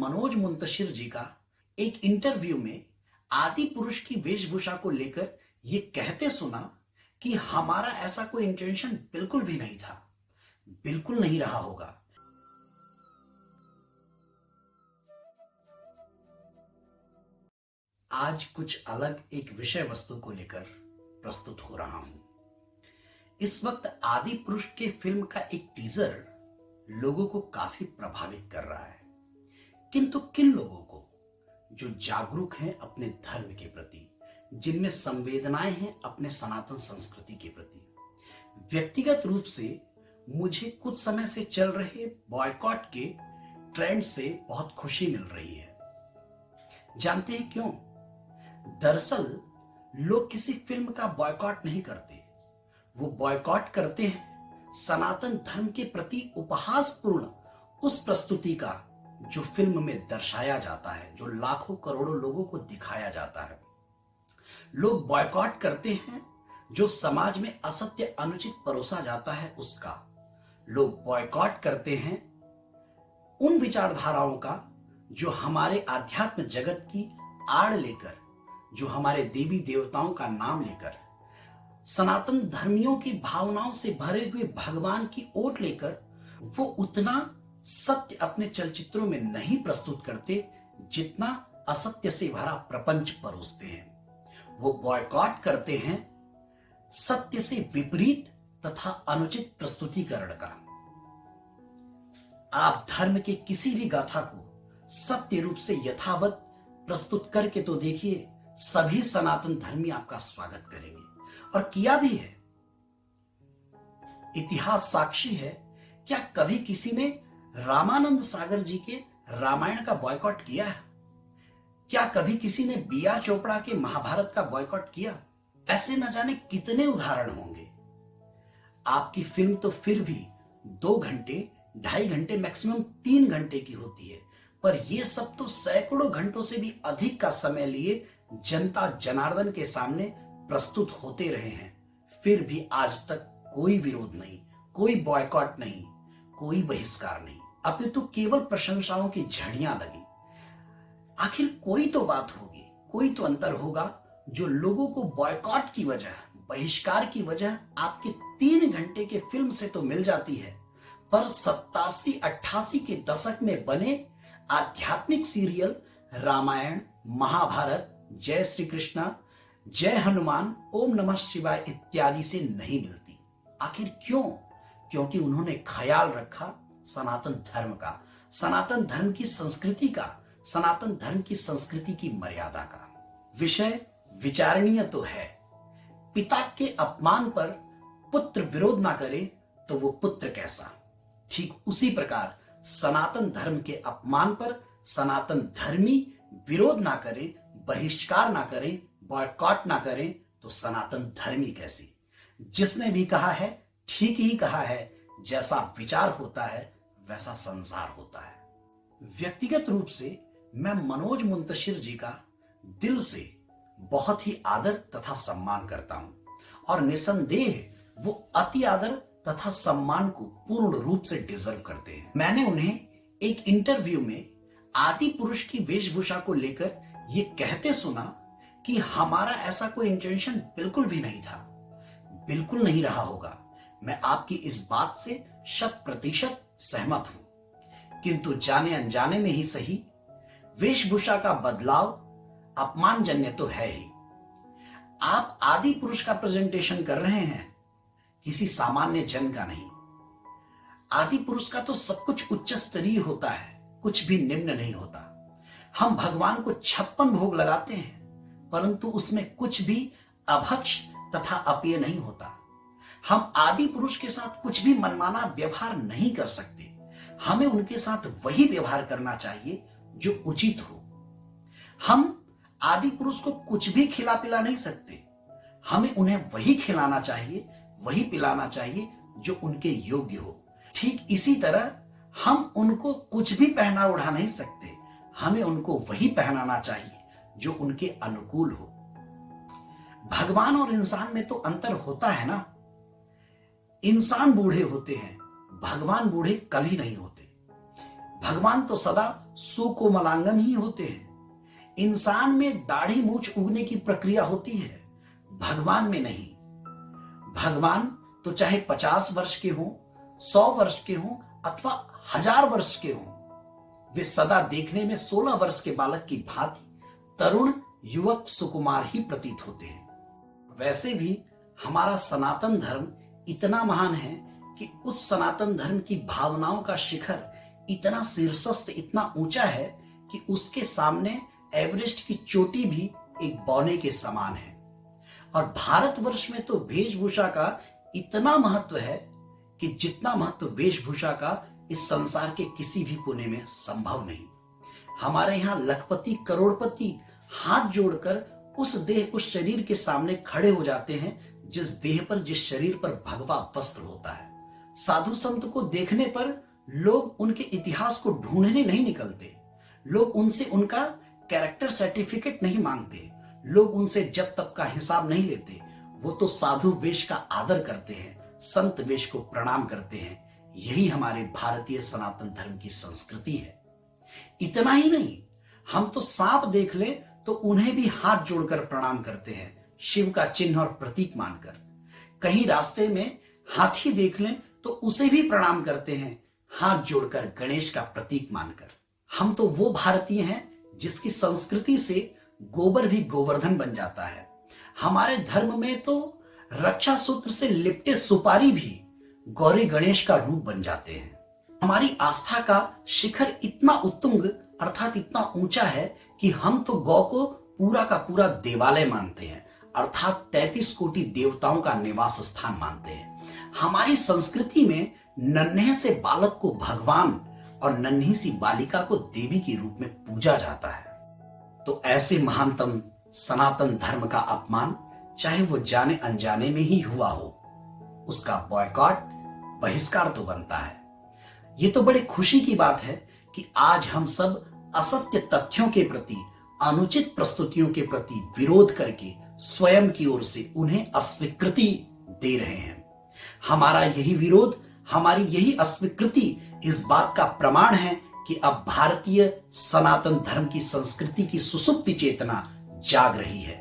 मनोज मुंतशिर जी का एक इंटरव्यू में आदि पुरुष की वेशभूषा को लेकर ये कहते सुना कि हमारा ऐसा कोई इंटेंशन बिल्कुल भी नहीं था, बिल्कुल नहीं रहा होगा। आज कुछ अलग एक विषय वस्तु को लेकर प्रस्तुत हो रहा हूं। इस वक्त आदि पुरुष के फिल्म का एक टीजर लोगों को काफी प्रभावित कर रहा है, किंतु किन लोगों को? जो जागरूक हैं अपने धर्म के प्रति, जिनमें संवेदनाएं हैं अपने सनातन संस्कृति के प्रति। व्यक्तिगत रूप से मुझे कुछ समय से चल रहे बॉयकॉट के ट्रेंड से बहुत खुशी मिल रही है। जानते हैं क्यों? दरअसल लोग किसी फिल्म का बॉयकॉट नहीं करते, वो बॉयकॉट करते हैं सनातन धर्म के प्रति उपहासपूर्ण उस प्रस्तुति का जो फिल्म में दर्शाया जाता है, जो लाखों करोड़ों लोगों को दिखाया जाता है। लोग बॉयकॉट करते हैं जो समाज में असत्य अनुचित परोसा जाता है उसका। लोग बॉयकॉट करते हैं उन विचारधाराओं का जो हमारे आध्यात्म जगत की आड़ लेकर, जो हमारे देवी देवताओं का नाम लेकर, सनातन धर्मियों की भावनाओं से भरे हुए भगवान की ओट लेकर वो उतना सत्य अपने चलचित्रों में नहीं प्रस्तुत करते जितना असत्य से भरा प्रपंच परोसते हैं। वो बॉयकॉट करते हैं सत्य से विपरीत तथा अनुचित प्रस्तुतिकरण का। आप धर्म के किसी भी गाथा को सत्य रूप से यथावत प्रस्तुत करके तो देखिए, सभी सनातन धर्मी आपका स्वागत करेंगे, और किया भी है। इतिहास साक्षी है। क्या कभी किसी ने रामानंद सागर जी के रामायण का बॉयकॉट किया है? क्या कभी किसी ने बी.आर. चोपड़ा के महाभारत का बॉयकॉट किया? ऐसे न जाने कितने उदाहरण होंगे। आपकी फिल्म तो फिर भी 2 घंटे, 2.5 घंटे, मैक्सिमम 3 घंटे की होती है, पर यह सब तो सैकड़ों घंटों से भी अधिक का समय लिए जनता जनार्दन के सामने प्रस्तुत होते रहे हैं। फिर भी आज तक कोई विरोध नहीं, कोई बॉयकॉट नहीं, कोई बहिष्कार नहीं, अपितु केवल प्रशंसाओं की झड़ियां लगी। आखिर कोई तो बात होगी, कोई तो अंतर होगा जो लोगों को बॉयकॉट की वजह, बहिष्कार की वजह आपके 3 घंटे के फिल्म से तो मिल जाती है, पर 87-88 के दशक में बने आध्यात्मिक सीरियल रामायण, महाभारत, जय श्री कृष्णा, जय हनुमान, ओम नमः शिवाय इत्यादि से नहीं मिलती। आखिर क्यों? क्योंकि उन्होंने ख्याल रखा सनातन धर्म का, सनातन धर्म की संस्कृति का, सनातन धर्म की संस्कृति की मर्यादा का। विषय विचारणीय तो है। पिता के अपमान पर पुत्र विरोध ना करे तो वो पुत्र कैसा? ठीक उसी प्रकार सनातन धर्म के अपमान पर सनातन धर्मी विरोध ना करे, बहिष्कार ना करें, बॉयकॉट ना करें तो सनातन धर्मी कैसी? जिसने भी कहा है ठीक ही कहा है। जैसा विचार होता है वैसा संसार होता है। व्यक्तिगत रूप से मैं मनोज मुंतशिर जी का दिल से बहुत ही आदर तथा सम्मान करता हूं, और निसंदेह वो अति आदर तथा सम्मान को पूर्ण रूप से डिजर्व करते हैं। मैंने उन्हें एक इंटरव्यू में आदि पुरुष की वेशभूषा को लेकर ये कहते सुना कि हमारा ऐसा कोई इंटेंशन बिल्कुल भी नहीं था, बिल्कुल नहीं रहा होगा। मैं आपकी इस बात से 100% सहमत हूं, किंतु जाने अनजाने में ही सही, वेशभूषा का बदलाव अपमानजन्य तो है ही। आप आदि पुरुष का प्रेजेंटेशन कर रहे हैं, किसी सामान्य जन का नहीं। आदि पुरुष का तो सब कुछ उच्च स्तरीय होता है, कुछ भी निम्न नहीं होता। हम भगवान को 56 भोग लगाते हैं, परंतु उसमें कुछ भी अभक्ष तथा अपेय नहीं होता। हम आदि पुरुष के साथ कुछ भी मनमाना व्यवहार नहीं कर सकते। हमें उनके साथ वही व्यवहार करना चाहिए जो उचित हो। हम आदि पुरुष को कुछ भी खिला पिला नहीं सकते। हमें उन्हें वही खिलाना चाहिए, वही पिलाना चाहिए जो उनके योग्य हो। ठीक इसी तरह हम उनको कुछ भी पहना उड़ा नहीं सकते। हमें उनको वही पहनाना चाहिए जो उनके अनुकूल हो। भगवान और इंसान में तो अंतर होता है ना। इंसान बूढ़े होते हैं, भगवान बूढ़े कभी नहीं होते। भगवान तो सदा सुकोमलांगन ही होते हैं। इंसान में दाढ़ी मूछ उगने की प्रक्रिया होती है, भगवान में नहीं। भगवान तो चाहे 50 वर्ष के हों, 100 वर्ष के हों अथवा 1000 वर्ष के हों, वे सदा देखने में 16 वर्ष के बालक की भांति तरुण युवक सुकुमार ही प्रतीत होते हैं। वैसे भी हमारा सनातन धर्म इतना महान है कि उस सनातन धर्म की भावनाओं का शिखर इतना शीर्षस्थ, इतना ऊंचा है कि उसके सामने एवरेस्ट की चोटी भी एक बौने के समान है। और भारतवर्ष में तो वेशभूषा का इतना महत्व है कि जितना महत्व वेशभूषा का इस संसार के किसी भी कोने में संभव नहीं। हमारे यहाँ लखपति करोड़पति हाथ जोड़कर उस देह, उस शरीर के सामने खड़े हो जाते हैं जिस देह पर, जिस शरीर पर भगवा वस्त्र होता है। साधु संत को देखने पर लोग उनके इतिहास को ढूंढने नहीं निकलते, लोग उनसे उनका कैरेक्टर सर्टिफिकेट नहीं मांगते, लोग उनसे जब तब का हिसाब नहीं लेते। वो तो साधु वेश का आदर करते हैं, संत वेश को प्रणाम करते हैं। यही हमारे भारतीय सनातन धर्म की संस्कृति है। इतना ही नहीं, हम तो सांप देख लें तो उन्हें भी हाथ जोड़कर प्रणाम करते हैं, शिव का चिन्ह और प्रतीक मानकर। कहीं रास्ते में हाथी देख लें तो उसे भी प्रणाम करते हैं, हाथ जोड़कर गणेश का प्रतीक मानकर। हम तो वो भारतीय हैं जिसकी संस्कृति से गोबर भी गोवर्धन बन जाता है। हमारे धर्म में तो रक्षा सूत्र से लिपटे सुपारी भी गौरी गणेश का रूप बन जाते हैं। हमारी आस्था का शिखर इतना उत्तुंग अर्थात इतना ऊंचा है कि हम तो गौ को पूरा का पूरा देवालय मानते हैं, अर्थात 33 कोटि देवताओं का निवास स्थान मानते हैं। हमारी संस्कृति में नन्हे से बालक को भगवान और नन्ही सी बालिका को देवी के रूप में पूजा जाता है। तो ऐसे महानतम सनातन धर्म का अपमान, चाहे वो जाने अनजाने में ही हुआ हो, उसका बॉयकॉट, बहिष्कार तो बनता है। ये तो बड़ी खुशी की बात है कि आज हम सब असत्य तथ्यों के प्रति, अनुचित प्रस्तुतियों के प्रति विरोध करके स्वयं की ओर से उन्हें अस्वीकृति दे रहे हैं। हमारा यही विरोध, हमारी यही अस्वीकृति इस बात का प्रमाण है कि अब भारतीय सनातन धर्म की संस्कृति की सुसुप्ति चेतना जाग रही है।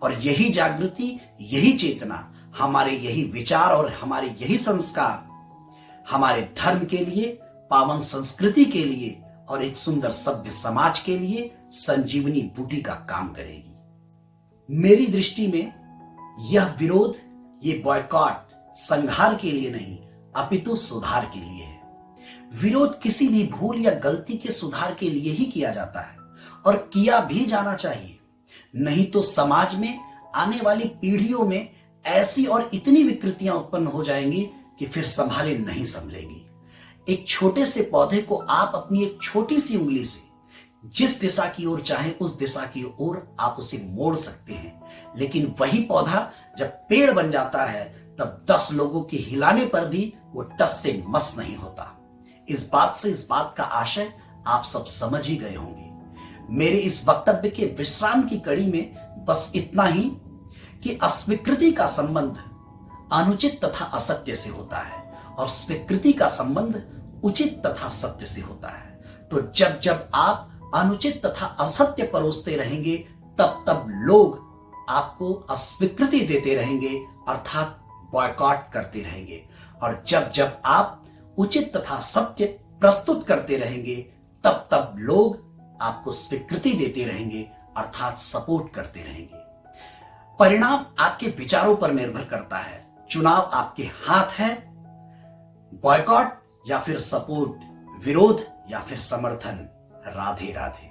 और यही जागृति, यही चेतना, हमारे यही विचार और हमारे यही संस्कार हमारे धर्म के लिए, पावन संस्कृति के लिए और एक सुंदर सभ्य समाज के लिए संजीवनी बूटी का काम करेगी। मेरी दृष्टि में यह विरोध, ये बॉयकॉट संहार के लिए नहीं अपितु सुधार के लिए है। विरोध किसी भी भूल या गलती के सुधार के लिए ही किया जाता है और किया भी जाना चाहिए। नहीं तो समाज में आने वाली पीढ़ियों में ऐसी और इतनी विकृतियां उत्पन्न हो जाएंगी कि फिर संभाले नहीं संभलेंगी। एक छोटे से पौधे को आप अपनी एक छोटी सी उंगली से जिस दिशा की ओर चाहे उस दिशा की ओर आप उसे मोड़ सकते हैं, लेकिन वही पौधा जब पेड़ बन जाता है तब 10 लोगों के हिलाने पर भी वो टस से मस नहीं होता। इस बात का आशय आप सब समझ ही गए होंगे। मेरे इस वक्तव्य के विश्राम की कड़ी में बस इतना ही कि अस्वीकृति का संबंध अनुचित तथा असत्य से होता है और स्वीकृति का संबंध उचित तथा सत्य से होता है। तो जब जब आप अनुचित तथा असत्य परोसते रहेंगे तब तब लोग आपको अस्वीकृति देते रहेंगे, अर्थात बॉयकॉट करते रहेंगे। और जब जब आप उचित तथा सत्य प्रस्तुत करते रहेंगे तब तब लोग आपको स्वीकृति देते रहेंगे, अर्थात सपोर्ट करते रहेंगे। परिणाम आपके विचारों पर निर्भर करता है। चुनाव आपके हाथ है, बॉयकॉट या फिर सपोर्ट, विरोध या फिर समर्थन। राधे राधे।